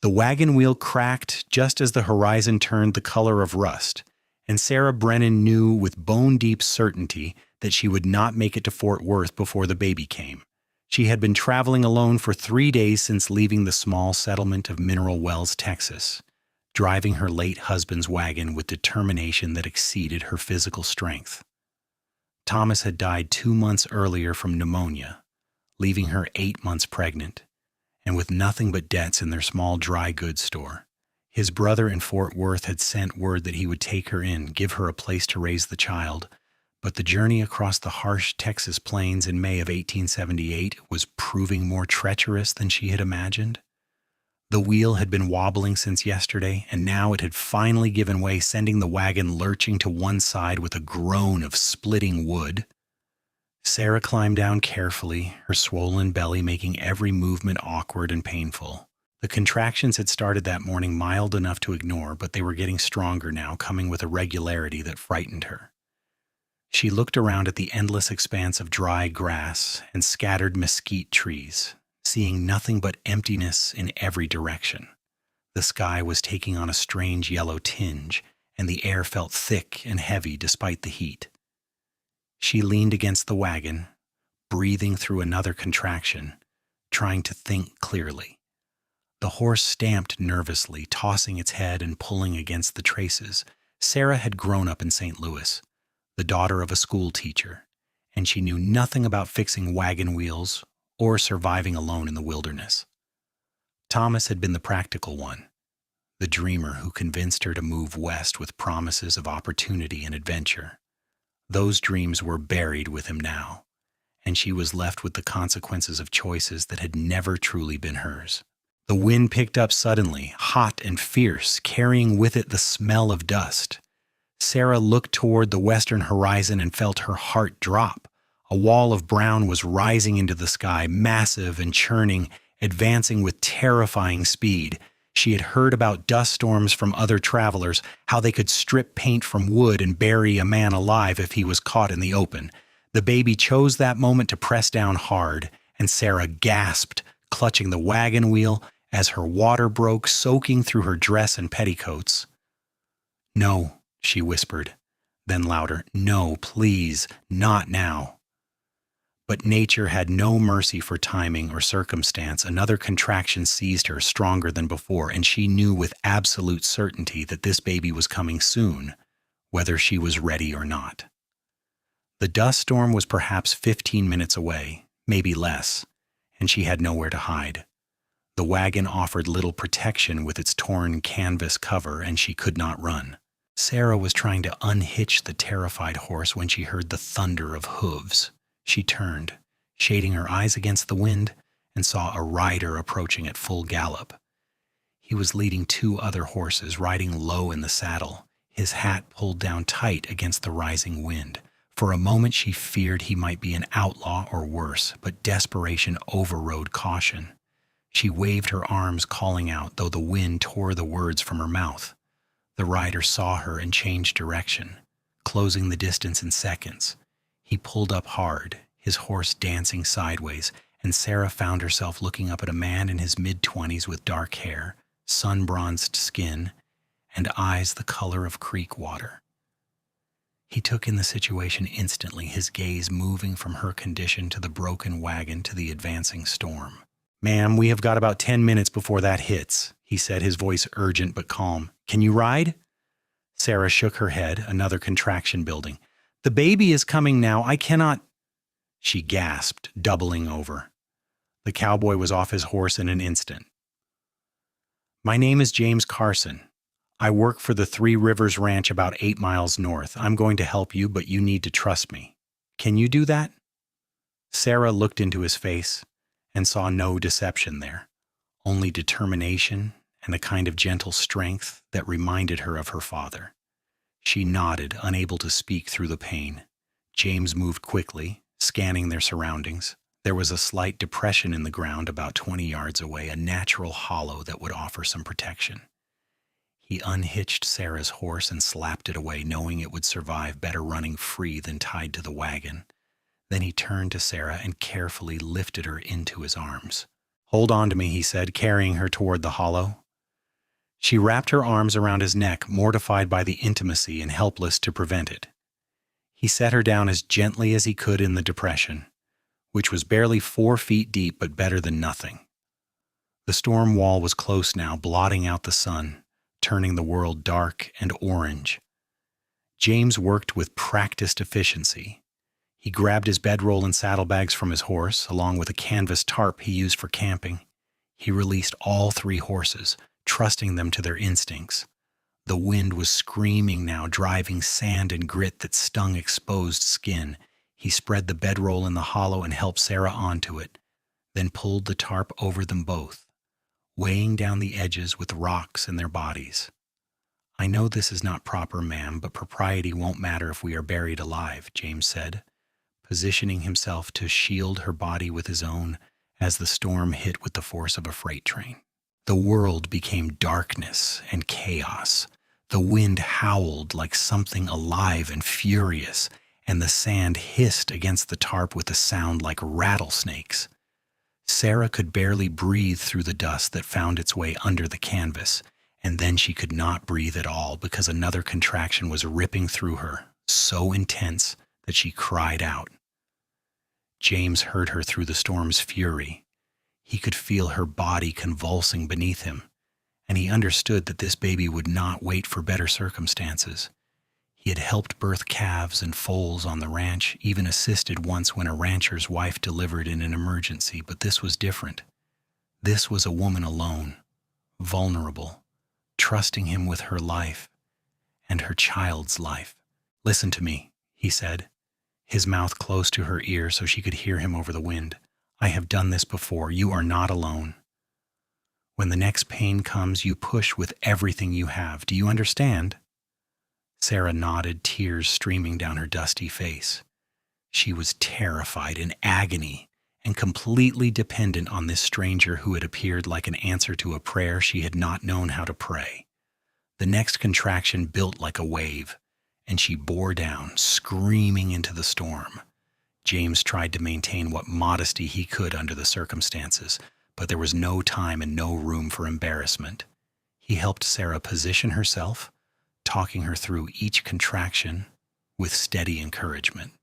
The wagon wheel cracked just as the horizon turned the color of rust, and Sarah Brennan knew with bone-deep certainty that she would not make it to Fort Worth before the baby came. She had been traveling alone for 3 days since leaving the small settlement of Mineral Wells, Texas, driving her late husband's wagon with determination that exceeded her physical strength. Thomas had died 2 months earlier from pneumonia, leaving her 8 months pregnant, and with nothing but debts in their small dry goods store. His brother in Fort Worth had sent word that he would take her in, give her a place to raise the child, but the journey across the harsh Texas plains in May of 1878 was proving more treacherous than she had imagined. The wheel had been wobbling since yesterday, and now it had finally given way, sending the wagon lurching to one side with a groan of splitting wood. Sarah climbed down carefully, her swollen belly making every movement awkward and painful. The contractions had started that morning mild enough to ignore, but they were getting stronger now, coming with a regularity that frightened her. She looked around at the endless expanse of dry grass and scattered mesquite trees, seeing nothing but emptiness in every direction. The sky was taking on a strange yellow tinge, and the air felt thick and heavy despite the heat. She leaned against the wagon, breathing through another contraction, trying to think clearly. The horse stamped nervously, tossing its head and pulling against the traces. Sarah had grown up in St. Louis, the daughter of a school teacher, and she knew nothing about fixing wagon wheels or surviving alone in the wilderness. Thomas had been the practical one, the dreamer who convinced her to move west with promises of opportunity and adventure. Those dreams were buried with him now, and she was left with the consequences of choices that had never truly been hers. The wind picked up suddenly, hot and fierce, carrying with it the smell of dust. Sarah looked toward the western horizon and felt her heart drop. A wall of brown was rising into the sky, massive and churning, advancing with terrifying speed. She had heard about dust storms from other travelers, how they could strip paint from wood and bury a man alive if he was caught in the open. The baby chose that moment to press down hard, and Sarah gasped, clutching the wagon wheel as her water broke, soaking through her dress and petticoats. "No," she whispered, then louder, "No, please, not now." But nature had no mercy for timing or circumstance. Another contraction seized her, stronger than before, and she knew with absolute certainty that this baby was coming soon, whether she was ready or not. The dust storm was perhaps 15 minutes away, maybe less, and she had nowhere to hide. The wagon offered little protection with its torn canvas cover, and she could not run. Sarah was trying to unhitch the terrified horse when she heard the thunder of hooves. She turned, shading her eyes against the wind, and saw a rider approaching at full gallop. He was leading 2 other horses, riding low in the saddle, his hat pulled down tight against the rising wind. For a moment she feared he might be an outlaw or worse, but desperation overrode caution. She waved her arms, calling out, though the wind tore the words from her mouth. The rider saw her and changed direction, closing the distance in seconds. He pulled up hard, his horse dancing sideways, and Sarah found herself looking up at a man in his mid-20s with dark hair, sun-bronzed skin, and eyes the color of creek water. He took in the situation instantly, his gaze moving from her condition to the broken wagon to the advancing storm. "Ma'am, we have got about 10 minutes before that hits," he said, his voice urgent but calm. "Can you ride?" Sarah shook her head, another contraction building. "The baby is coming now. I cannot—" She gasped, doubling over. The cowboy was off his horse in an instant. "My name is James Carson. I work for the 3 Rivers Ranch about 8 miles north. I'm going to help you, but you need to trust me. Can you do that?" Sarah looked into his face and saw no deception there, only determination and a kind of gentle strength that reminded her of her father. She nodded, unable to speak through the pain. James moved quickly, scanning their surroundings. There was a slight depression in the ground about 20 yards away, a natural hollow that would offer some protection. He unhitched Sarah's horse and slapped it away, knowing it would survive better running free than tied to the wagon. Then he turned to Sarah and carefully lifted her into his arms. "Hold on to me," he said, carrying her toward the hollow. She wrapped her arms around his neck, mortified by the intimacy and helpless to prevent it. He set her down as gently as he could in the depression, which was barely 4 feet deep but better than nothing. The storm wall was close now, blotting out the sun, turning the world dark and orange. James worked with practiced efficiency. He grabbed his bedroll and saddlebags from his horse, along with a canvas tarp he used for camping. He released all 3 horses, trusting them to their instincts. The wind was screaming now, driving sand and grit that stung exposed skin. He spread the bedroll in the hollow and helped Sarah onto it, then pulled the tarp over them both, weighing down the edges with rocks in their bodies. "I know this is not proper, ma'am, but propriety won't matter if we are buried alive," James said, positioning himself to shield her body with his own as the storm hit with the force of a freight train. The world became darkness and chaos. The wind howled like something alive and furious, and the sand hissed against the tarp with a sound like rattlesnakes. Sarah could barely breathe through the dust that found its way under the canvas, and then she could not breathe at all because another contraction was ripping through her, so intense that she cried out. James heard her through the storm's fury. He could feel her body convulsing beneath him, and he understood that this baby would not wait for better circumstances. He had helped birth calves and foals on the ranch, even assisted once when a rancher's wife delivered in an emergency, but this was different. This was a woman alone, vulnerable, trusting him with her life and her child's life. "Listen to me," he said, his mouth close to her ear so she could hear him over the wind. "I have done this before. You are not alone. When the next pain comes, you push with everything you have. Do you understand?" Sarah nodded, tears streaming down her dusty face. She was terrified, in agony, and completely dependent on this stranger who had appeared like an answer to a prayer she had not known how to pray. The next contraction built like a wave, and she bore down, screaming into the storm. James tried to maintain what modesty he could under the circumstances, but there was no time and no room for embarrassment. He helped Sarah position herself, talking her through each contraction with steady encouragement.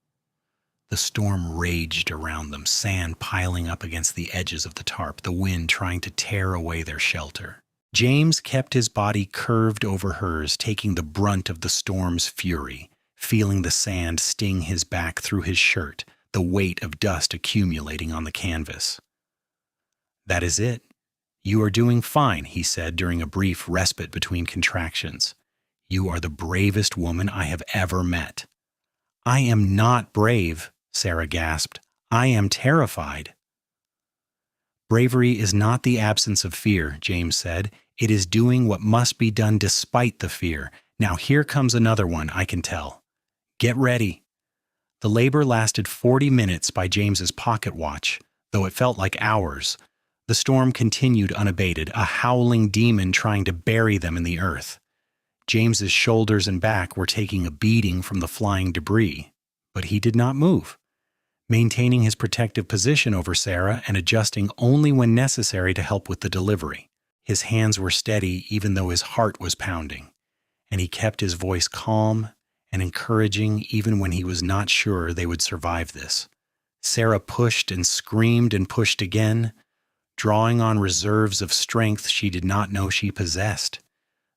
The storm raged around them, sand piling up against the edges of the tarp, the wind trying to tear away their shelter. James kept his body curved over hers, taking the brunt of the storm's fury, feeling the sand sting his back through his shirt, the weight of dust accumulating on the canvas. "That is it. You are doing fine," he said during a brief respite between contractions. "You are the bravest woman I have ever met." "I am not brave," Sarah gasped. "I am terrified." "Bravery is not the absence of fear," James said. "It is doing what must be done despite the fear. Now here comes another one, I can tell. Get ready." The labor lasted 40 minutes by James's pocket watch, though it felt like hours. The storm continued unabated, a howling demon trying to bury them in the earth. James's shoulders and back were taking a beating from the flying debris, but he did not move, maintaining his protective position over Sarah and adjusting only when necessary to help with the delivery. His hands were steady even though his heart was pounding, and he kept his voice calm and encouraging even when he was not sure they would survive this. Sarah pushed and screamed and pushed again, drawing on reserves of strength she did not know she possessed.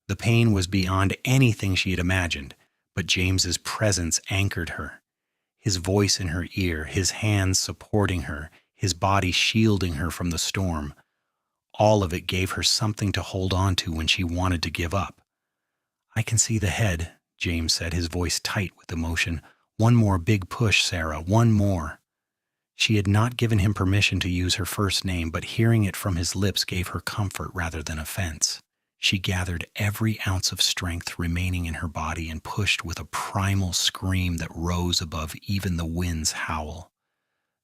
The pain was beyond anything she had imagined, but James's presence anchored her. His voice in her ear, his hands supporting her, his body shielding her from the storm. All of it gave her something to hold on to when she wanted to give up. "I can see the head," James said, his voice tight with emotion. "One more big push, Sarah, one more." She had not given him permission to use her first name, but hearing it from his lips gave her comfort rather than offense. She gathered every ounce of strength remaining in her body and pushed with a primal scream that rose above even the wind's howl.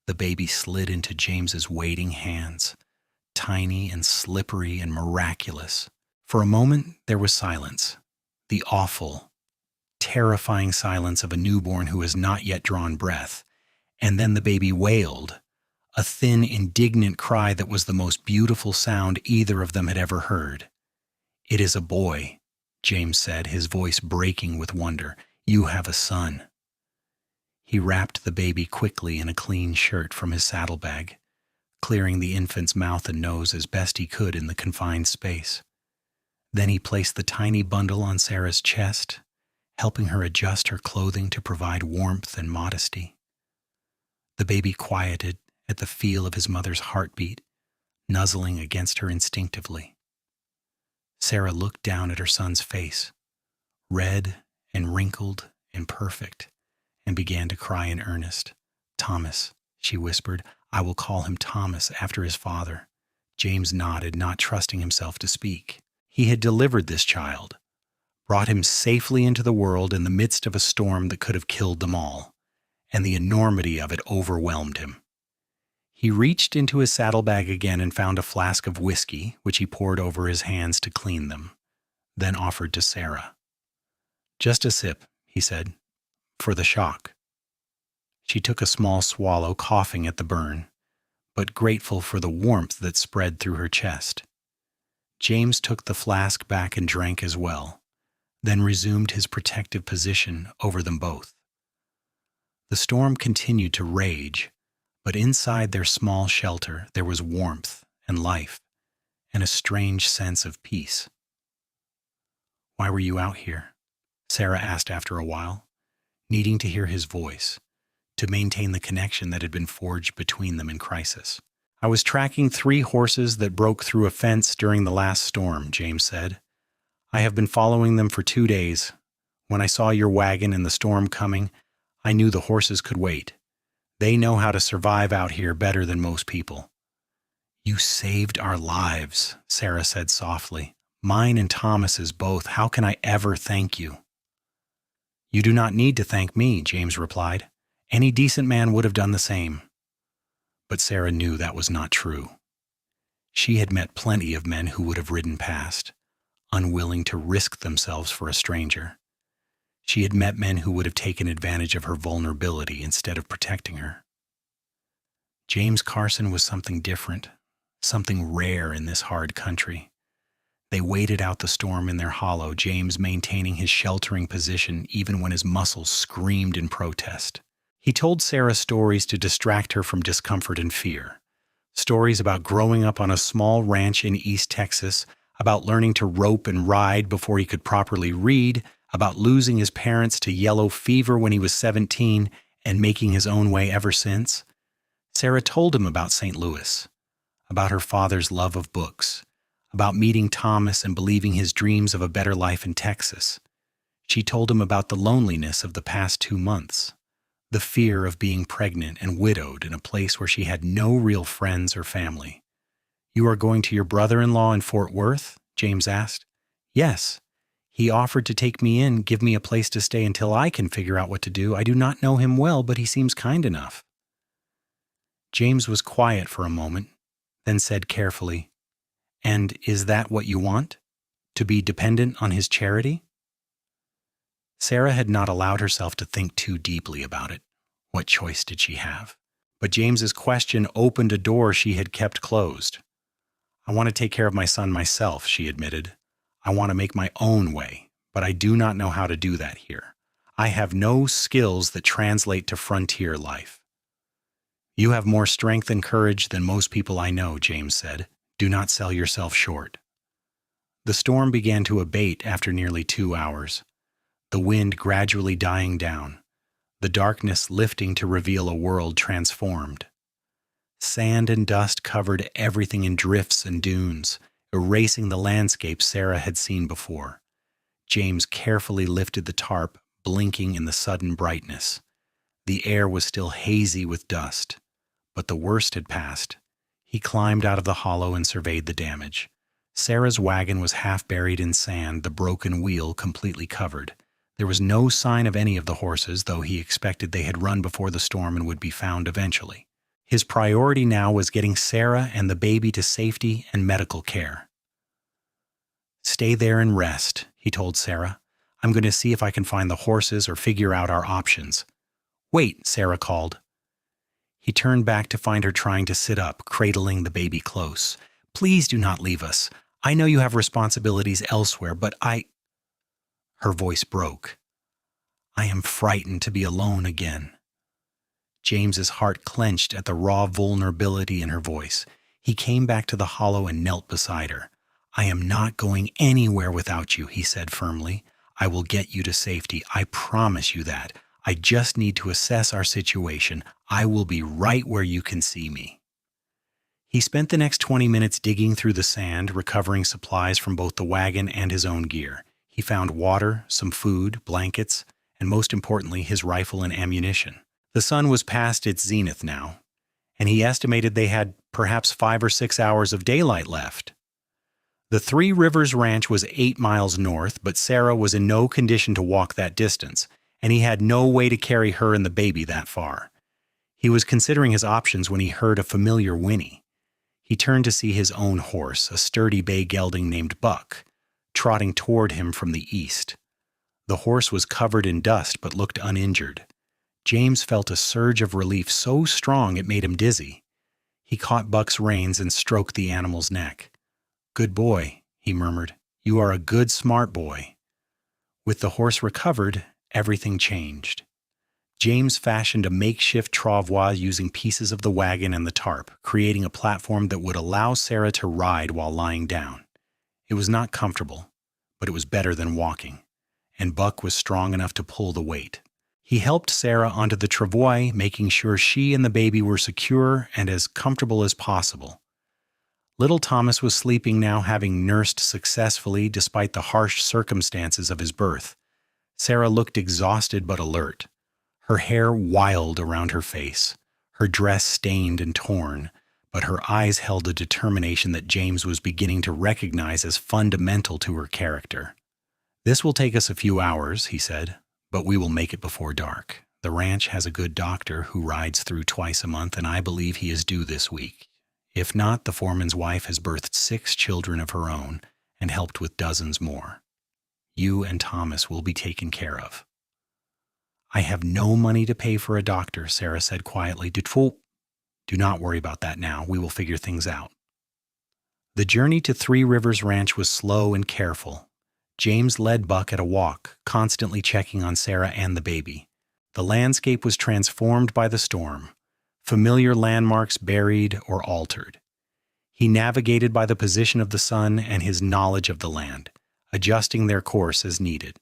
The baby slid into James's waiting hands, tiny and slippery and miraculous. For a moment, there was silence, the awful, terrifying silence of a newborn who has not yet drawn breath. And then the baby wailed, a thin, indignant cry that was the most beautiful sound either of them had ever heard. "It is a boy," James said, his voice breaking with wonder. "You have a son." He wrapped the baby quickly in a clean shirt from his saddlebag, clearing the infant's mouth and nose as best he could in the confined space. Then he placed the tiny bundle on Sarah's chest, helping her adjust her clothing to provide warmth and modesty. The baby quieted at the feel of his mother's heartbeat, nuzzling against her instinctively. Sarah looked down at her son's face, red and wrinkled and perfect, and began to cry in earnest. "Thomas," she whispered. "I will call him Thomas after his father." James nodded, not trusting himself to speak. He had delivered this child, brought him safely into the world in the midst of a storm that could have killed them all, and the enormity of it overwhelmed him. He reached into his saddlebag again and found a flask of whiskey, which he poured over his hands to clean them, then offered to Sarah. "Just a sip," he said, "for the shock." She took a small swallow, coughing at the burn, but grateful for the warmth that spread through her chest. James took the flask back and drank as well, then resumed his protective position over them both. The storm continued to rage, but inside their small shelter there was warmth and life and a strange sense of peace. "Why were you out here?" Sarah asked after a while, needing to hear his voice, to maintain the connection that had been forged between them in crisis. "I was tracking 3 horses that broke through a fence during the last storm," James said. "I have been following them for 2 days. When I saw your wagon and the storm coming, I knew the horses could wait. They know how to survive out here better than most people." "You saved our lives," Sarah said softly. "Mine and Thomas's both. How can I ever thank you?" "You do not need to thank me," James replied. "Any decent man would have done the same." But Sarah knew that was not true. She had met plenty of men who would have ridden past, unwilling to risk themselves for a stranger. She had met men who would have taken advantage of her vulnerability instead of protecting her. James Carson was something different, something rare in this hard country. They waited out the storm in their hollow, James maintaining his sheltering position even when his muscles screamed in protest. He told Sarah stories to distract her from discomfort and fear. Stories about growing up on a small ranch in East Texas, about learning to rope and ride before he could properly read, about losing his parents to yellow fever when he was 17 and making his own way ever since. Sarah told him about St. Louis, about her father's love of books, about meeting Thomas and believing his dreams of a better life in Texas. She told him about the loneliness of the past 2 months, the fear of being pregnant and widowed in a place where she had no real friends or family. "You are going to your brother-in-law in Fort Worth?" James asked. "Yes. He offered to take me in, give me a place to stay until I can figure out what to do. I do not know him well, but he seems kind enough." James was quiet for a moment, then said carefully, "And is that what you want? To be dependent on his charity?" Sarah had not allowed herself to think too deeply about it. What choice did she have? But James's question opened a door she had kept closed. "I want to take care of my son myself," she admitted. "I want to make my own way, but I do not know how to do that here. I have no skills that translate to frontier life." "You have more strength and courage than most people I know," James said. "Do not sell yourself short." The storm began to abate after nearly 2 hours, the wind gradually dying down, the darkness lifting to reveal a world transformed. Sand and dust covered everything in drifts and dunes, erasing the landscape Sarah had seen before. James carefully lifted the tarp, blinking in the sudden brightness. The air was still hazy with dust, but the worst had passed. He climbed out of the hollow and surveyed the damage. Sarah's wagon was half buried in sand, the broken wheel completely covered. There was no sign of any of the horses, though he expected they had run before the storm and would be found eventually. His priority now was getting Sarah and the baby to safety and medical care. "Stay there and rest," he told Sarah. "I'm going to see if I can find the horses or figure out our options." "Wait," Sarah called. He turned back to find her trying to sit up, cradling the baby close. "Please do not leave us. I know you have responsibilities elsewhere, but Her voice broke. I am frightened to be alone again. James's heart clenched at the raw vulnerability in her voice. He came back to the hollow and knelt beside her. I am not going anywhere without you, he said firmly. I will get you to safety. I promise you that. I just need to assess our situation. I will be right where you can see me. He spent the next 20 minutes digging through the sand, recovering supplies from both the wagon and his own gear. He found water, some food, blankets, and most importantly, his rifle and ammunition. The sun was past its zenith now, and he estimated they had perhaps 5 or 6 hours of daylight left. The Three Rivers Ranch was 8 miles north, but Sarah was in no condition to walk that distance, and he had no way to carry her and the baby that far. He was considering his options when he heard a familiar whinny. He turned to see his own horse, a sturdy bay gelding named Buck, trotting toward him from the east. The horse was covered in dust but looked uninjured. James felt a surge of relief so strong it made him dizzy. He caught Buck's reins and stroked the animal's neck. Good boy, he murmured. You are a good, smart boy. With the horse recovered, everything changed. James fashioned a makeshift travois using pieces of the wagon and the tarp, creating a platform that would allow Sarah to ride while lying down. It was not comfortable, but it was better than walking, and Buck was strong enough to pull the weight. He helped Sarah onto the travois, making sure she and the baby were secure and as comfortable as possible. Little Thomas was sleeping now, having nursed successfully despite the harsh circumstances of his birth. Sarah looked exhausted but alert, her hair wild around her face, her dress stained and torn, but her eyes held a determination that James was beginning to recognize as fundamental to her character. This will take us a few hours, he said, but we will make it before dark. The ranch has a good doctor who rides through twice a month, and I believe he is due this week. If not, the foreman's wife has birthed 6 children of her own and helped with dozens more. You and Thomas will be taken care of. I have no money to pay for a doctor, Sarah said quietly. Do not worry about that now. We will figure things out. The journey to Three Rivers Ranch was slow and careful. James led Buck at a walk, constantly checking on Sarah and the baby. The landscape was transformed by the storm, familiar landmarks buried or altered. He navigated by the position of the sun and his knowledge of the land, adjusting their course as needed.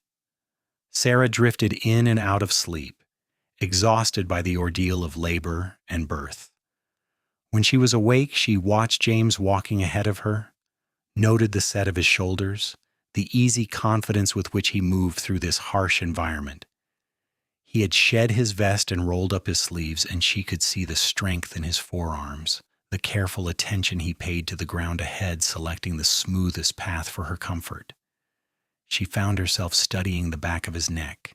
Sarah drifted in and out of sleep, exhausted by the ordeal of labor and birth. When she was awake, she watched James walking ahead of her, noted the set of his shoulders, the easy confidence with which he moved through this harsh environment. He had shed his vest and rolled up his sleeves, and she could see the strength in his forearms, the careful attention he paid to the ground ahead, selecting the smoothest path for her comfort. She found herself studying the back of his neck,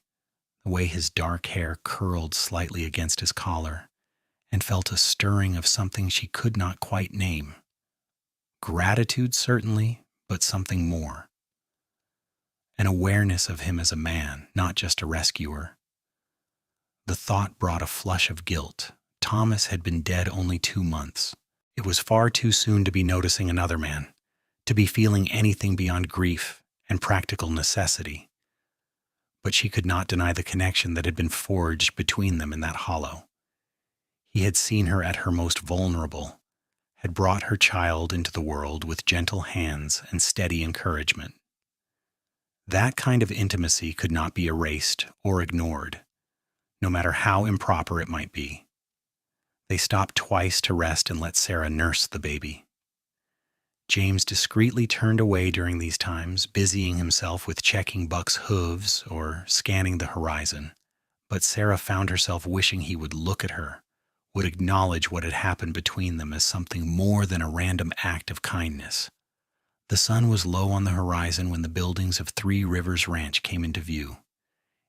the way his dark hair curled slightly against his collar, and felt a stirring of something she could not quite name. Gratitude, certainly, but something more. An awareness of him as a man, not just a rescuer. The thought brought a flush of guilt. Thomas had been dead only 2 months. It was far too soon to be noticing another man, to be feeling anything beyond grief and practical necessity. But she could not deny the connection that had been forged between them in that hollow. He had seen her at her most vulnerable, had brought her child into the world with gentle hands and steady encouragement. That kind of intimacy could not be erased or ignored, no matter how improper it might be. They stopped twice to rest and let Sarah nurse the baby. James discreetly turned away during these times, busying himself with checking Buck's hooves or scanning the horizon. But Sarah found herself wishing he would look at her, would acknowledge what had happened between them as something more than a random act of kindness. The sun was low on the horizon when the buildings of Three Rivers Ranch came into view.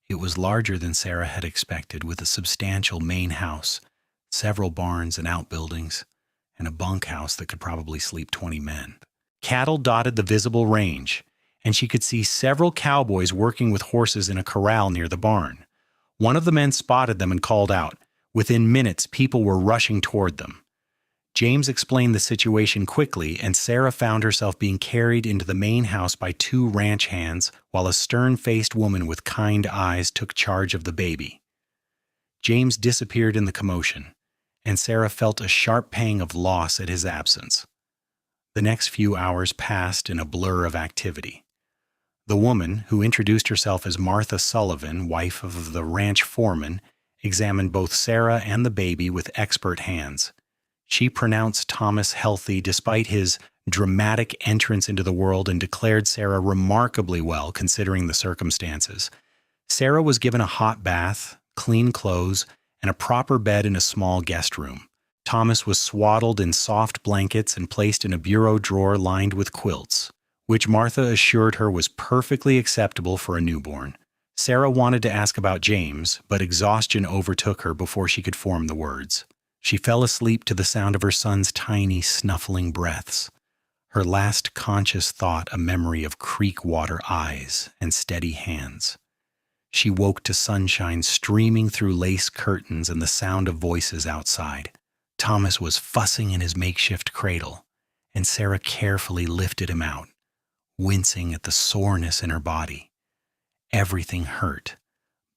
It was larger than Sarah had expected, with a substantial main house, several barns and outbuildings, and a bunkhouse that could probably sleep 20 men. Cattle dotted the visible range, and she could see several cowboys working with horses in a corral near the barn. One of the men spotted them and called out. Within minutes, people were rushing toward them. James explained the situation quickly, and Sarah found herself being carried into the main house by two ranch hands while a stern-faced woman with kind eyes took charge of the baby. James disappeared in the commotion, and Sarah felt a sharp pang of loss at his absence. The next few hours passed in a blur of activity. The woman, who introduced herself as Martha Sullivan, wife of the ranch foreman, examined both Sarah and the baby with expert hands. She pronounced Thomas healthy despite his dramatic entrance into the world and declared Sarah remarkably well considering the circumstances. Sarah was given a hot bath, clean clothes, and a proper bed in a small guest room. Thomas was swaddled in soft blankets and placed in a bureau drawer lined with quilts, which Martha assured her was perfectly acceptable for a newborn. Sarah wanted to ask about James, but exhaustion overtook her before she could form the words. She fell asleep to the sound of her son's tiny, snuffling breaths, her last conscious thought a memory of creek-water eyes and steady hands. She woke to sunshine streaming through lace curtains and the sound of voices outside. Thomas was fussing in his makeshift cradle, and Sarah carefully lifted him out, wincing at the soreness in her body. Everything hurt,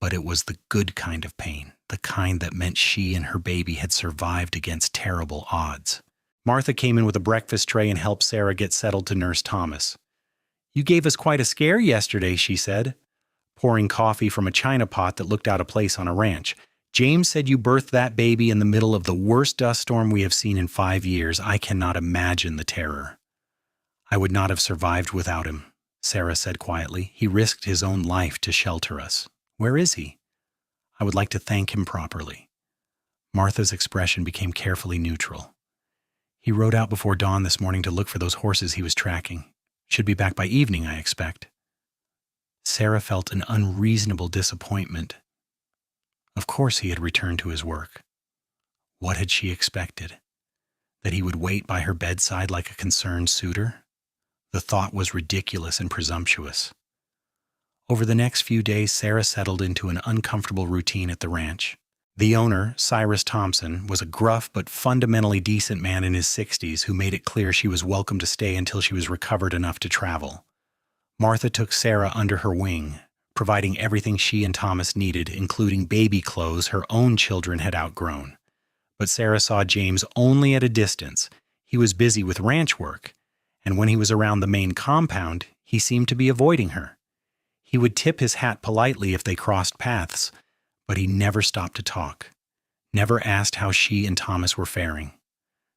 but it was the good kind of pain, the kind that meant she and her baby had survived against terrible odds. Martha came in with a breakfast tray and helped Sarah get settled to nurse Thomas. "You gave us quite a scare yesterday," she said, pouring coffee from a china pot that looked out of place on a ranch. "James said you birthed that baby in the middle of the worst dust storm we have seen in 5 years. I cannot imagine the terror." "I would not have survived without him," Sarah said quietly. "He risked his own life to shelter us. Where is he? I would like to thank him properly." Martha's expression became carefully neutral. "He rode out before dawn this morning to look for those horses he was tracking. Should be back by evening, I expect." Sarah felt an unreasonable disappointment. Of course he had returned to his work. What had she expected? That he would wait by her bedside like a concerned suitor? The thought was ridiculous and presumptuous. Over the next few days, Sarah settled into an uncomfortable routine at the ranch. The owner, Cyrus Thompson, was a gruff but fundamentally decent man in his 60s who made it clear she was welcome to stay until she was recovered enough to travel. Martha took Sarah under her wing, providing everything she and Thomas needed, including baby clothes her own children had outgrown. But Sarah saw James only at a distance. He was busy with ranch work, and when he was around the main compound, he seemed to be avoiding her. He would tip his hat politely if they crossed paths, but he never stopped to talk, never asked how she and Thomas were faring.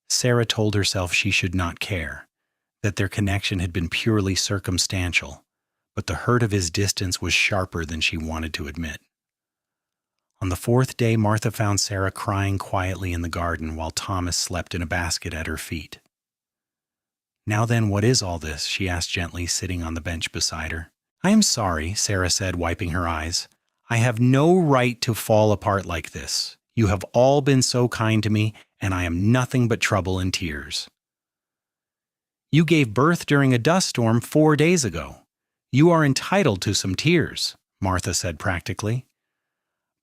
Sarah told herself she should not care, that their connection had been purely circumstantial, but the hurt of his distance was sharper than she wanted to admit. On the 4th day, Martha found Sarah crying quietly in the garden while Thomas slept in a basket at her feet. "Now then, what is all this?" she asked gently, sitting on the bench beside her. "I am sorry," Sarah said, wiping her eyes. "I have no right to fall apart like this. You have all been so kind to me, and I am nothing but trouble and tears." "You gave birth during a dust storm 4 days ago. You are entitled to some tears," Martha said practically.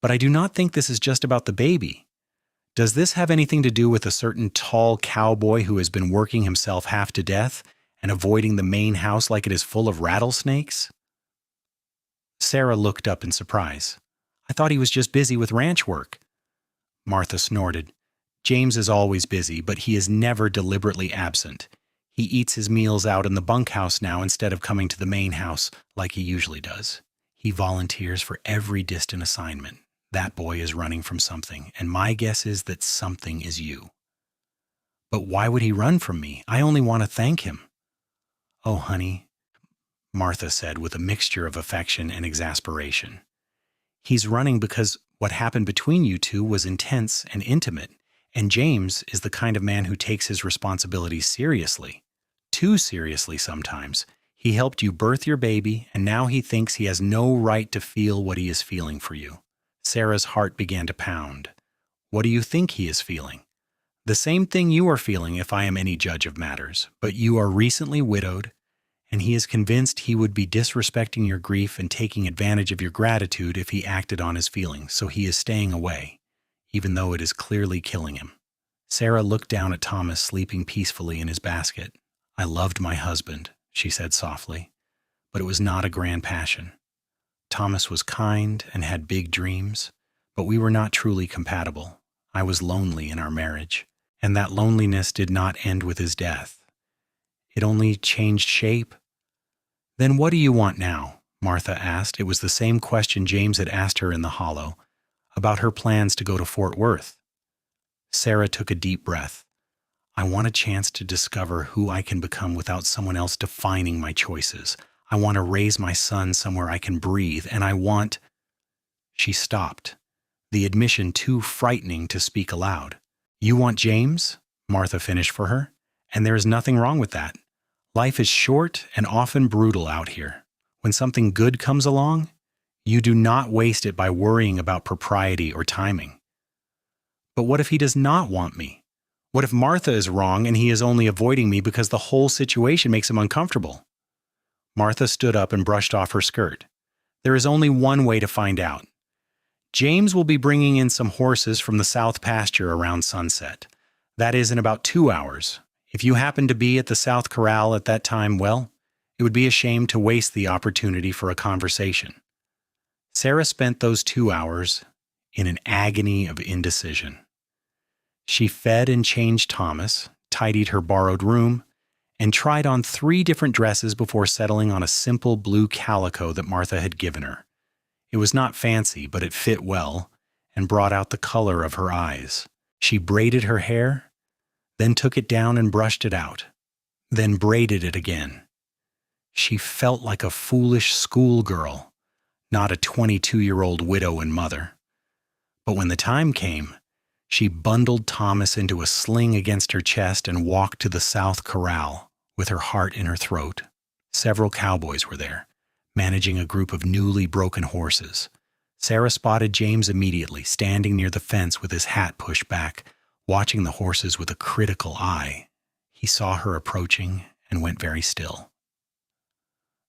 "But I do not think this is just about the baby. Does this have anything to do with a certain tall cowboy who has been working himself half to death and avoiding the main house like it is full of rattlesnakes?" Sarah looked up in surprise. "I thought he was just busy with ranch work." Martha snorted. "James is always busy, but he is never deliberately absent. He eats his meals out in the bunkhouse now instead of coming to the main house like he usually does. He volunteers for every distant assignment. That boy is running from something, and my guess is that something is you." "But why would he run from me? I only want to thank him." "Oh, honey," Martha said with a mixture of affection and exasperation. "He's running because what happened between you two was intense and intimate, and James is the kind of man who takes his responsibilities seriously. Too seriously sometimes. He helped you birth your baby, and now he thinks he has no right to feel what he is feeling for you." Sarah's heart began to pound. "What do you think he is feeling?" "The same thing you are feeling if I am any judge of matters, but you are recently widowed, and he is convinced he would be disrespecting your grief and taking advantage of your gratitude if he acted on his feelings, so he is staying away, even though it is clearly killing him." Sarah looked down at Thomas sleeping peacefully in his basket. "I loved my husband," she said softly, "but it was not a grand passion. Thomas was kind and had big dreams, but we were not truly compatible. I was lonely in our marriage, and that loneliness did not end with his death. It only changed shape." "Then what do you want now?" Martha asked. It was the same question James had asked her in the hollow, about her plans to go to Fort Worth. Sarah took a deep breath. "I want a chance to discover who I can become without someone else defining my choices. I want to raise my son somewhere I can breathe, and I want—" She stopped, the admission too frightening to speak aloud. "You want James?" Martha finished for her. "And there is nothing wrong with that. Life is short and often brutal out here. When something good comes along, you do not waste it by worrying about propriety or timing." "But what if he does not want me? What if Martha is wrong and he is only avoiding me because the whole situation makes him uncomfortable?" Martha stood up and brushed off her skirt. "There is only one way to find out. James will be bringing in some horses from the south pasture around sunset. That is in about 2 hours. If you happen to be at the South Corral at that time, well, it would be a shame to waste the opportunity for a conversation." Sarah spent those 2 hours in an agony of indecision. She fed and changed Thomas, tidied her borrowed room, and tried on 3 different dresses before settling on a simple blue calico that Martha had given her. It was not fancy, but it fit well and brought out the color of her eyes. She braided her hair, then took it down and brushed it out, then braided it again. She felt like a foolish schoolgirl, not a 22-year-old widow and mother. But when the time came, she bundled Thomas into a sling against her chest and walked to the South Corral with her heart in her throat. Several cowboys were there, managing a group of newly broken horses. Sarah spotted James immediately, standing near the fence with his hat pushed back, watching the horses with a critical eye. He saw her approaching and went very still.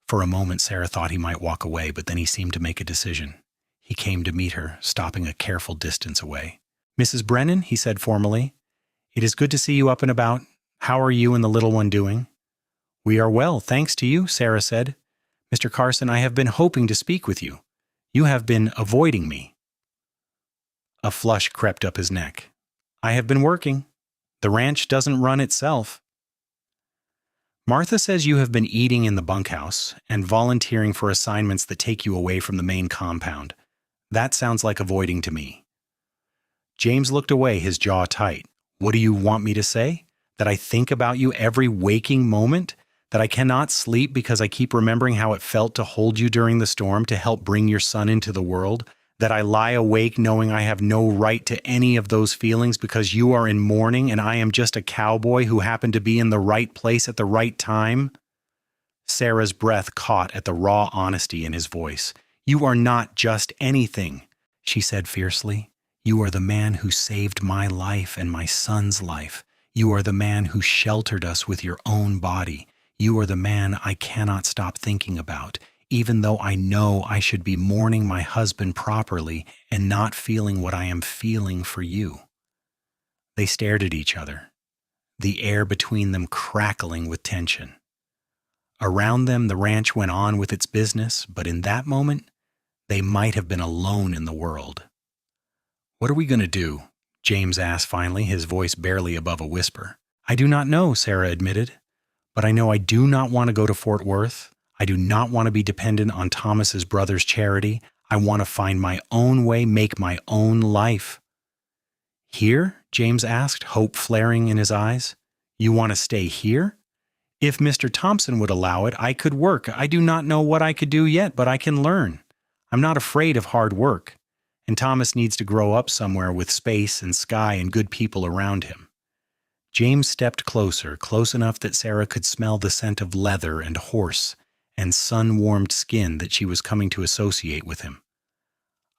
For a moment, Sarah thought he might walk away, but then he seemed to make a decision. He came to meet her, stopping a careful distance away. "Mrs. Brennan," he said formally, "it is good to see you up and about. How are you and the little one doing?" "We are well, thanks to you," Sarah said. "Mr. Carson, I have been hoping to speak with you. You have been avoiding me." A flush crept up his neck. "I have been working. The ranch doesn't run itself." "Martha says you have been eating in the bunkhouse and volunteering for assignments that take you away from the main compound. That sounds like avoiding to me." James looked away, his jaw tight. "What do you want me to say? That I think about you every waking moment? That I cannot sleep because I keep remembering how it felt to hold you during the storm to help bring your son into the world? That I lie awake knowing I have no right to any of those feelings because you are in mourning and I am just a cowboy who happened to be in the right place at the right time?" Sarah's breath caught at the raw honesty in his voice. "You are not just anything," she said fiercely. "You are the man who saved my life and my son's life. You are the man who sheltered us with your own body. You are the man I cannot stop thinking about, even though I know I should be mourning my husband properly and not feeling what I am feeling for you." They stared at each other, the air between them crackling with tension. Around them, the ranch went on with its business, but in that moment, they might have been alone in the world. "What are we going to do?" James asked finally, his voice barely above a whisper. "I do not know," Sarah admitted, "but I know I do not want to go to Fort Worth. I do not want to be dependent on Thomas's brother's charity. I want to find my own way, make my own life." "Here?" James asked, hope flaring in his eyes. "You want to stay here?" "If Mr. Thompson would allow it, I could work. I do not know what I could do yet, but I can learn. I'm not afraid of hard work. And Thomas needs to grow up somewhere with space and sky and good people around him." James stepped closer, close enough that Sarah could smell the scent of leather and horse and sun-warmed skin that she was coming to associate with him.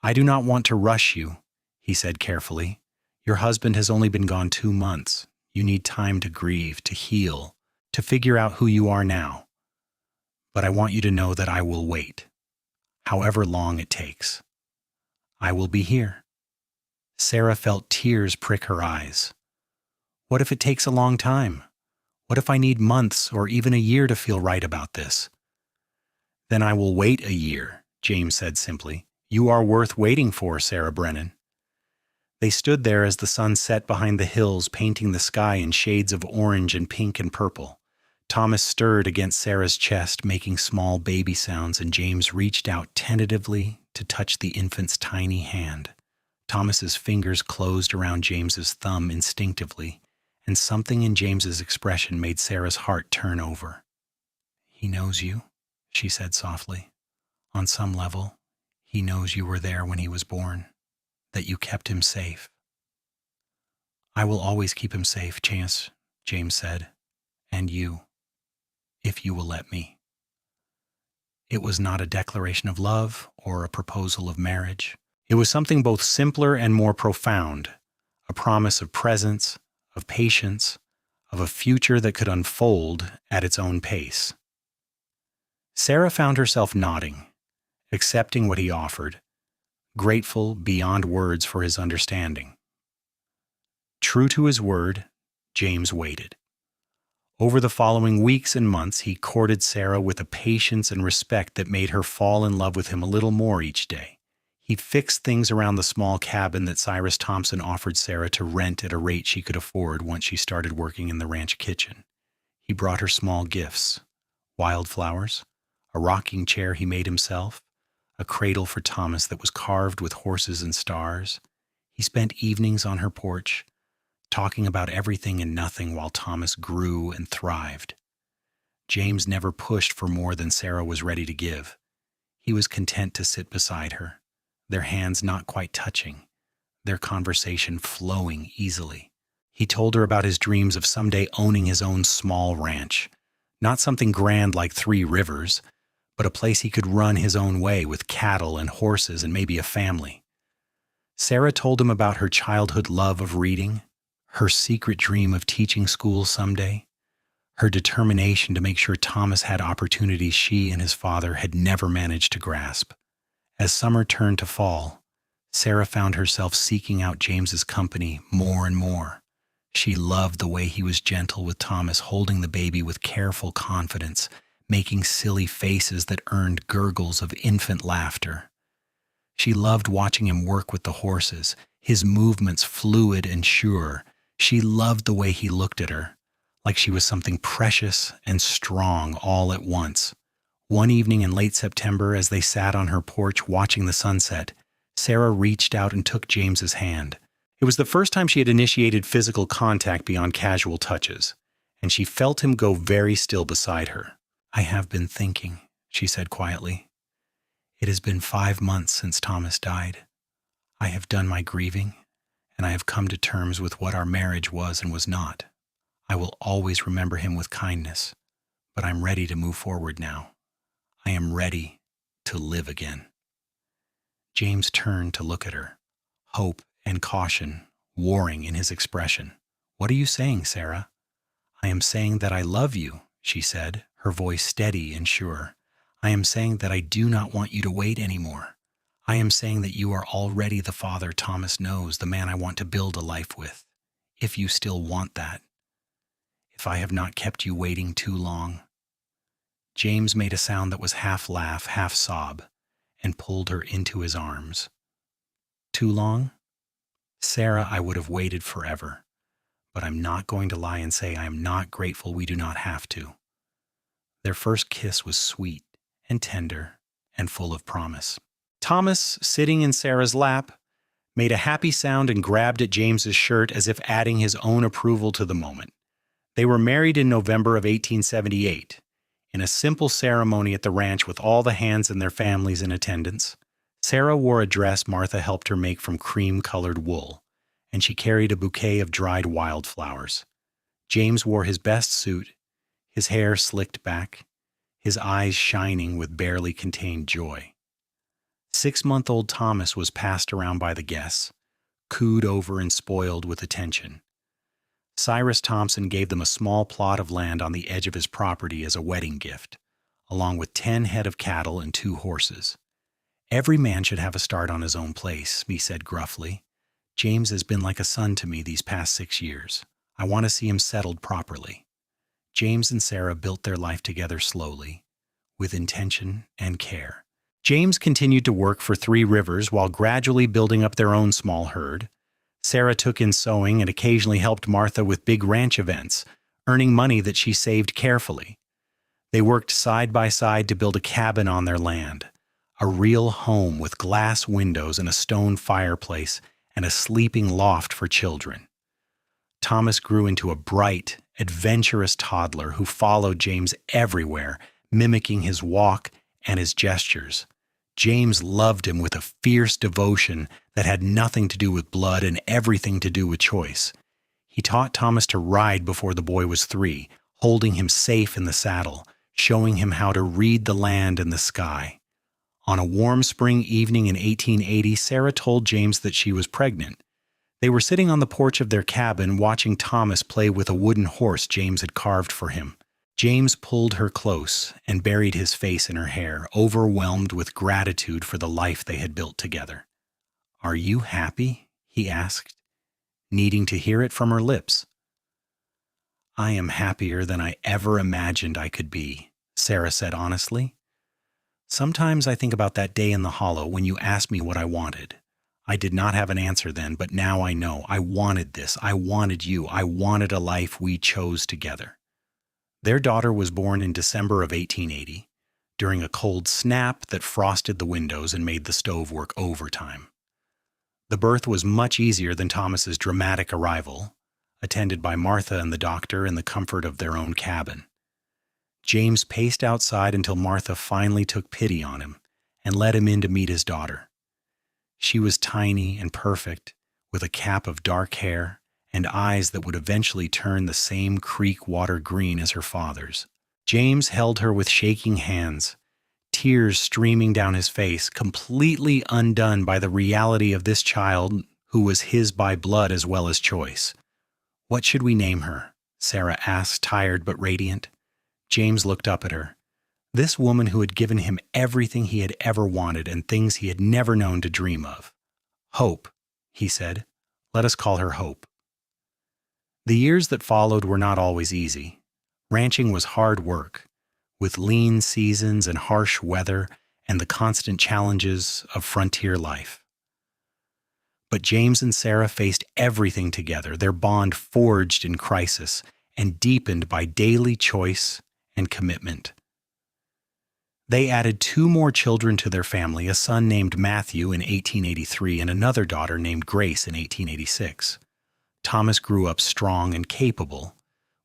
"I do not want to rush you," he said carefully. "Your husband has only been gone 2 months. You need time to grieve, to heal, to figure out who you are now. But I want you to know that I will wait, however long it takes. I will be here." Sarah felt tears prick her eyes. What if it takes a long time? What if I need months or even a year to feel right about this? Then I will wait a year, James said simply. You are worth waiting for, Sarah Brennan. They stood there as the sun set behind the hills, painting the sky in shades of orange and pink and purple. Thomas stirred against Sarah's chest, making small baby sounds, and James reached out tentatively to touch the infant's tiny hand. Thomas's fingers closed around James's thumb instinctively, and something in James's expression made Sarah's heart turn over. He knows you, she said softly. On some level, he knows you were there when he was born, that you kept him safe. I will always keep him safe, Chance, James said, and you, if you will let me. It was not a declaration of love or a proposal of marriage. It was something both simpler and more profound, a promise of presence, of patience, of a future that could unfold at its own pace. Sarah found herself nodding, accepting what he offered, grateful beyond words for his understanding. True to his word, James waited. Over the following weeks and months, he courted Sarah with a patience and respect that made her fall in love with him a little more each day. He fixed things around the small cabin that Cyrus Thompson offered Sarah to rent at a rate she could afford once she started working in the ranch kitchen. He brought her small gifts, wildflowers, a rocking chair he made himself, a cradle for Thomas that was carved with horses and stars. He spent evenings on her porch, talking about everything and nothing while Thomas grew and thrived. James never pushed for more than Sarah was ready to give. He was content to sit beside her, their hands not quite touching, their conversation flowing easily. He told her about his dreams of someday owning his own small ranch, not something grand like 3 Rivers, but a place he could run his own way with cattle and horses and maybe a family. Sarah told him about her childhood love of reading, her secret dream of teaching school someday, her determination to make sure Thomas had opportunities she and his father had never managed to grasp. As summer turned to fall, Sarah found herself seeking out James's company more and more. She loved the way he was gentle with Thomas, holding the baby with careful confidence, making silly faces that earned gurgles of infant laughter. She loved watching him work with the horses, his movements fluid and sure. She loved the way he looked at her, like she was something precious and strong all at once. One evening in late September, as they sat on her porch watching the sunset, Sarah reached out and took James's hand. It was the first time she had initiated physical contact beyond casual touches, and she felt him go very still beside her. I have been thinking, she said quietly. It has been 5 months since Thomas died. I have done my grieving, and I have come to terms with what our marriage was and was not. I will always remember him with kindness, but I'm ready to move forward now. I am ready to live again. James turned to look at her, hope and caution warring in his expression. What are you saying, Sarah? I am saying that I love you, she said, her voice steady and sure. I am saying that I do not want you to wait anymore. I am saying that you are already the father Thomas knows, the man I want to build a life with, if you still want that. If I have not kept you waiting too long. James made a sound that was half laugh, half sob, and pulled her into his arms. Too long? Sarah, I would have waited forever, but I'm not going to lie and say I am not grateful we do not have to. Their first kiss was sweet and tender and full of promise. Thomas, sitting in Sarah's lap, made a happy sound and grabbed at James's shirt as if adding his own approval to the moment. They were married in November of 1878, in a simple ceremony at the ranch with all the hands and their families in attendance. Sarah wore a dress Martha helped her make from cream-colored wool, and she carried a bouquet of dried wildflowers. James wore his best suit, his hair slicked back, his eyes shining with barely contained joy. 6-month-old Thomas was passed around by the guests, cooed over and spoiled with attention. Cyrus Thompson gave them a small plot of land on the edge of his property as a wedding gift, along with 10 head of cattle and 2 horses. Every man should have a start on his own place, he said gruffly. James has been like a son to me these past 6 years. I want to see him settled properly." James and Sarah built their life together slowly, with intention and care. James continued to work for Three Rivers while gradually building up their own small herd. Sarah took in sewing and occasionally helped Martha with big ranch events, earning money that she saved carefully. They worked side by side to build a cabin on their land, a real home with glass windows and a stone fireplace and a sleeping loft for children. Thomas grew into a bright, adventurous toddler who followed James everywhere, mimicking his walk and his gestures. James loved him with a fierce devotion that had nothing to do with blood and everything to do with choice. He taught Thomas to ride before the boy was 3, holding him safe in the saddle, showing him how to read the land and the sky. On a warm spring evening in 1880, Sarah told James that she was pregnant. They were sitting on the porch of their cabin watching Thomas play with a wooden horse James had carved for him. James pulled her close and buried his face in her hair, overwhelmed with gratitude for the life they had built together. "Are you happy?" he asked, needing to hear it from her lips. "I am happier than I ever imagined I could be," Sarah said honestly. "Sometimes I think about that day in the hollow when you asked me what I wanted. I did not have an answer then, but now I know. I wanted this. I wanted you. I wanted a life we chose together." Their daughter was born in December of 1880, during a cold snap that frosted the windows and made the stove work overtime. The birth was much easier than Thomas's dramatic arrival, attended by Martha and the doctor in the comfort of their own cabin. James paced outside until Martha finally took pity on him and let him in to meet his daughter. She was tiny and perfect, with a cap of dark hair and eyes that would eventually turn the same creek water green as her father's. James held her with shaking hands, tears streaming down his face, completely undone by the reality of this child who was his by blood as well as choice. "What should we name her?" Sarah asked, tired but radiant. James looked up at her. This woman who had given him everything he had ever wanted and things he had never known to dream of. "Hope," he said. "Let us call her Hope." The years that followed were not always easy. Ranching was hard work, with lean seasons and harsh weather and the constant challenges of frontier life. But James and Sarah faced everything together, their bond forged in crisis and deepened by daily choice and commitment. They added 2 more children to their family, a son named Matthew in 1883 and another daughter named Grace in 1886. Thomas grew up strong and capable,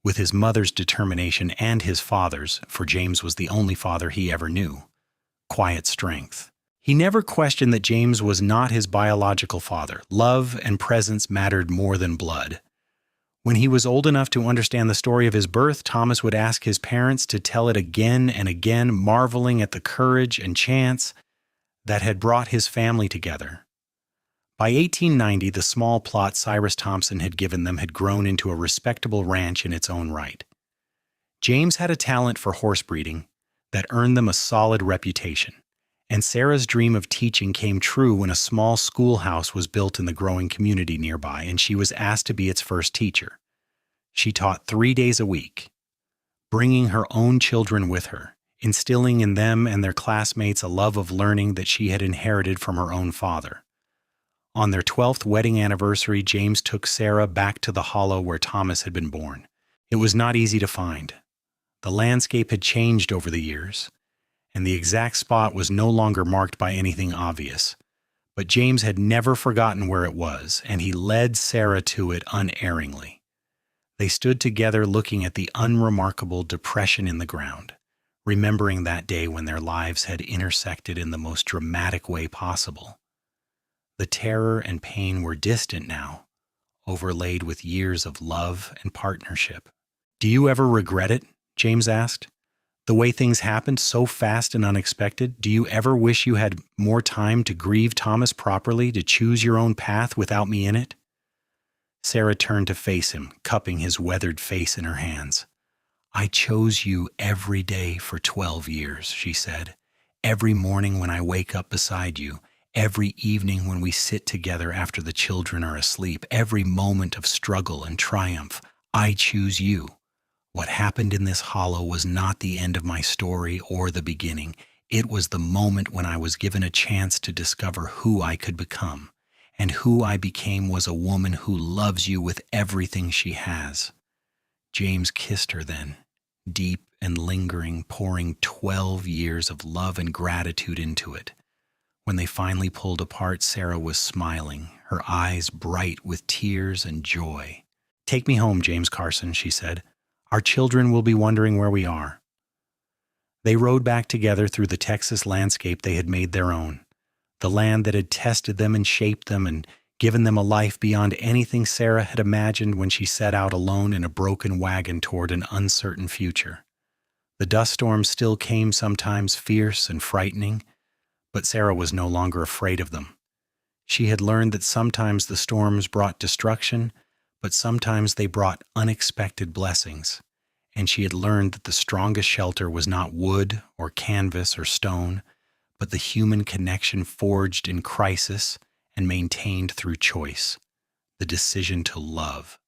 with his mother's determination and his father's, for James was the only father he ever knew, quiet strength. He never questioned that James was not his biological father. Love and presence mattered more than blood. When he was old enough to understand the story of his birth, Thomas would ask his parents to tell it again and again, marveling at the courage and chance that had brought his family together. By 1890, the small plot Cyrus Thompson had given them had grown into a respectable ranch in its own right. James had a talent for horse breeding that earned them a solid reputation, and Sarah's dream of teaching came true when a small schoolhouse was built in the growing community nearby, and she was asked to be its first teacher. She taught 3 days a week, bringing her own children with her, instilling in them and their classmates a love of learning that she had inherited from her own father. On their 12th wedding anniversary, James took Sarah back to the hollow where Thomas had been born. It was not easy to find. The landscape had changed over the years, and the exact spot was no longer marked by anything obvious. But James had never forgotten where it was, and he led Sarah to it unerringly. They stood together looking at the unremarkable depression in the ground, remembering that day when their lives had intersected in the most dramatic way possible. The terror and pain were distant now, overlaid with years of love and partnership. "Do you ever regret it?" James asked. "The way things happened so fast and unexpected? Do you ever wish you had more time to grieve Thomas properly, to choose your own path without me in it?" Sarah turned to face him, cupping his weathered face in her hands. "I chose you every day for 12 years, she said. "Every morning when I wake up beside you, every evening when we sit together after the children are asleep, every moment of struggle and triumph, I choose you. What happened in this hollow was not the end of my story or the beginning. It was the moment when I was given a chance to discover who I could become. And who I became was a woman who loves you with everything she has." James kissed her then, deep and lingering, pouring 12 years of love and gratitude into it. When they finally pulled apart, Sarah was smiling, her eyes bright with tears and joy. "Take me home, James Carson," she said. "Our children will be wondering where we are." They rode back together through the Texas landscape they had made their own, the land that had tested them and shaped them and given them a life beyond anything Sarah had imagined when she set out alone in a broken wagon toward an uncertain future. The dust storms still came sometimes, fierce and frightening, but Sarah was no longer afraid of them. She had learned that sometimes the storms brought destruction, but sometimes they brought unexpected blessings. And she had learned that the strongest shelter was not wood or canvas or stone, but the human connection forged in crisis and maintained through choice, the decision to love,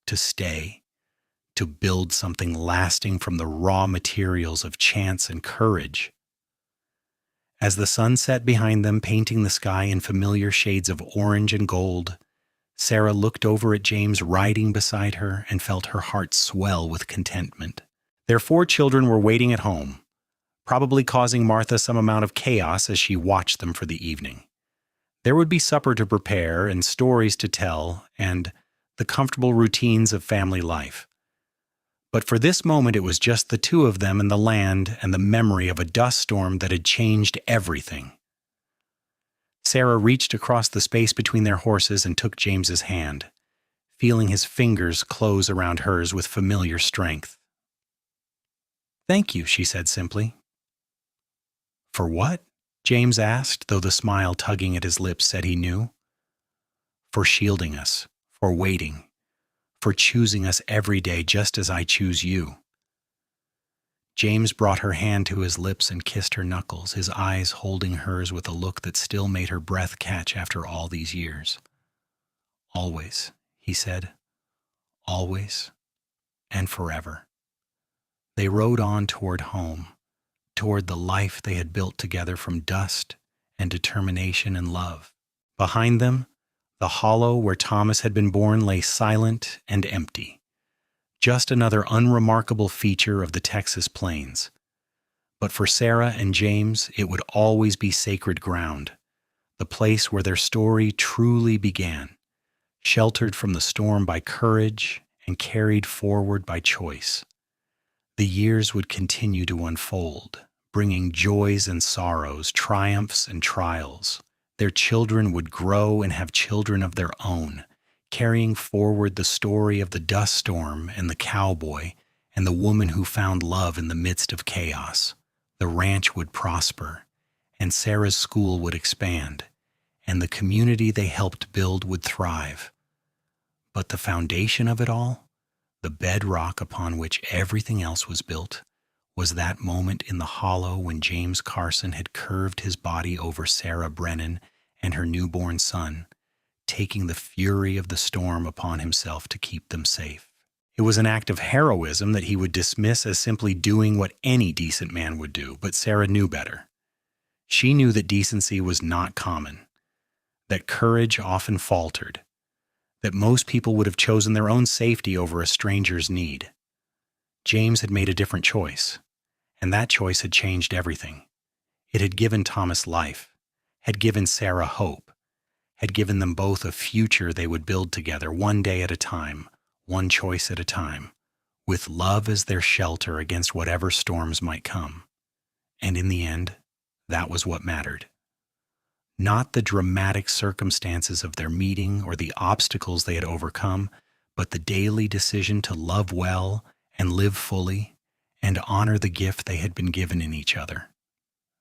to stay, to build something lasting from the raw materials of chance and courage. As the sun set behind them, painting the sky in familiar shades of orange and gold, Sarah looked over at James riding beside her and felt her heart swell with contentment. Their 4 children were waiting at home, probably causing Martha some amount of chaos as she watched them for the evening. There would be supper to prepare and stories to tell and the comfortable routines of family life. But for this moment it was just the 2 of them and the land and the memory of a dust storm that had changed everything. Sarah reached across the space between their horses and took James's hand, feeling his fingers close around hers with familiar strength. "Thank you," she said simply. "For what?" James asked, though the smile tugging at his lips said he knew. "For shielding us, for waiting, for choosing us every day just as I choose you." James brought her hand to his lips and kissed her knuckles, his eyes holding hers with a look that still made her breath catch after all these years. "Always," he said. "Always and forever." They rode on toward home, toward the life they had built together from dust and determination and love. Behind them, the hollow where Thomas had been born lay silent and empty, just another unremarkable feature of the Texas plains. But for Sarah and James, it would always be sacred ground, the place where their story truly began, sheltered from the storm by courage and carried forward by choice. The years would continue to unfold, bringing joys and sorrows, triumphs and trials. Their children would grow and have children of their own, carrying forward the story of the dust storm and the cowboy and the woman who found love in the midst of chaos. The ranch would prosper, and Sarah's school would expand, and the community they helped build would thrive. But the foundation of it all, the bedrock upon which everything else was built, was that moment in the hollow when James Carson had curved his body over Sarah Brennan and her newborn son, taking the fury of the storm upon himself to keep them safe. It was an act of heroism that he would dismiss as simply doing what any decent man would do, but Sarah knew better. She knew that decency was not common, that courage often faltered, that most people would have chosen their own safety over a stranger's need. James had made a different choice, and that choice had changed everything. It had given Thomas life, had given Sarah hope, had given them both a future they would build together, one day at a time, one choice at a time, with love as their shelter against whatever storms might come. And in the end, that was what mattered. Not the dramatic circumstances of their meeting or the obstacles they had overcome, but the daily decision to love well and live fully and honor the gift they had been given in each other.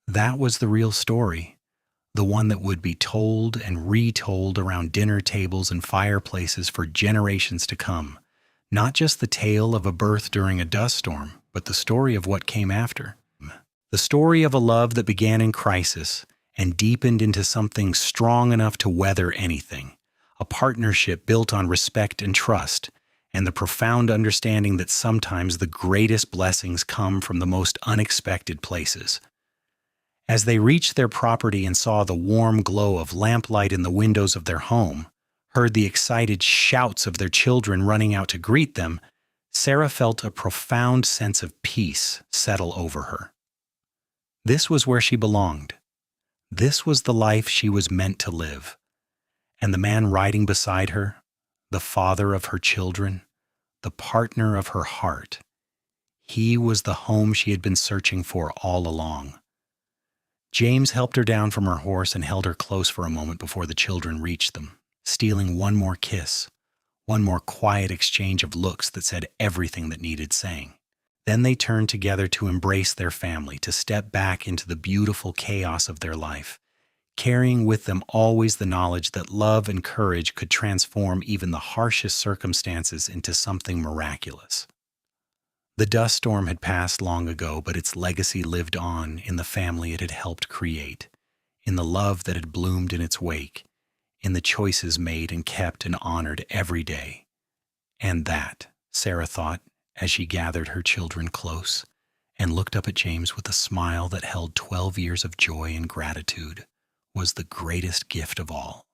That was the real story, the one that would be told and retold around dinner tables and fireplaces for generations to come. Not just the tale of a birth during a dust storm, but the story of what came after. The story of a love that began in crisis and deepened into something strong enough to weather anything. A partnership built on respect and trust, and the profound understanding that sometimes the greatest blessings come from the most unexpected places. As they reached their property and saw the warm glow of lamplight in the windows of their home, heard the excited shouts of their children running out to greet them, Sarah felt a profound sense of peace settle over her. This was where she belonged. This was the life she was meant to live. And the man riding beside her, the father of her children, the partner of her heart, he was the home she had been searching for all along. James helped her down from her horse and held her close for a moment before the children reached them, stealing one more kiss, one more quiet exchange of looks that said everything that needed saying. Then they turned together to embrace their family, to step back into the beautiful chaos of their life, carrying with them always the knowledge that love and courage could transform even the harshest circumstances into something miraculous. The dust storm had passed long ago, but its legacy lived on in the family it had helped create, in the love that had bloomed in its wake, in the choices made and kept and honored every day. And that, Sarah thought, as she gathered her children close and looked up at James with a smile that held 12 years of joy and gratitude, was the greatest gift of all.